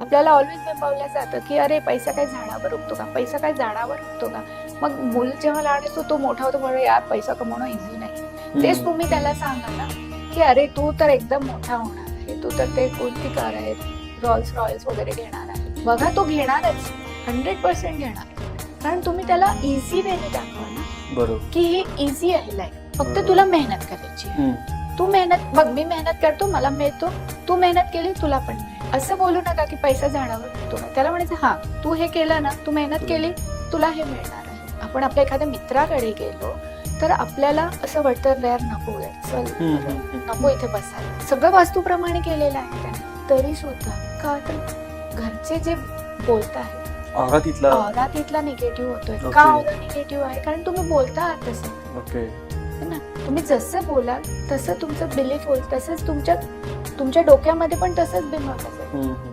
आपल्याला ऑलवेज बिंबवलं जातं की अरे पैसा काय झाडावर उगतो का, पैसा काय झाडावर उगतो का. मग मूल जेव्हा लहान असतो तो मोठा होतो म्हणून यार पैसा कमवणं इझी नाही. तेच तुम्ही त्याला सांगा ना की अरे तू तर एकदम मोठा होणार आहे, तू तर ते कोणती कार आहे, रॉल्स रॉयल्स वगैरे घेणार आहे, बघा तो घेणारच, 100% घेणार. कारण तुम्ही त्याला इझी वेने दाखवा ना, बरोबर, की हे इझी आहे लाईफ, फक्त तुला मेहनत करायची आहे. तू मेहनत बघ, मी मेहनत करतो मला मिळतो, तू मेहनत केली तुला पण मिळेल. असं बोलू नका की पैसा झाडावर उगतो का. त्याला म्हणायचं हा तू हे केलं ना, तू मेहनत केली, तुला हे मिळणार आहे. आपण आपल्या एखाद्या मित्राकडे गेलो तर आपल्याला असं वाटतं यार नको आहे, चल नको इथे बसायला, सगळं वास्तूप्रमाणे केलेलं आहे त्याने, तरी सुद्धा का तर घरचे जे बोलताय ऑरा तिथला ऑरा तिथला निगेटिव्ह होतोय. Okay. का ऑरा निगेटिव्ह आहे, कारण तुम्ही बोलता आहात तसं. ओके, है ना, तुम्ही जसं बोलाल तसं तुमचं बिलीफ होईल, तसंच तुमच्या डोक्यामध्ये पण तसंच बिंबवलं जाईल.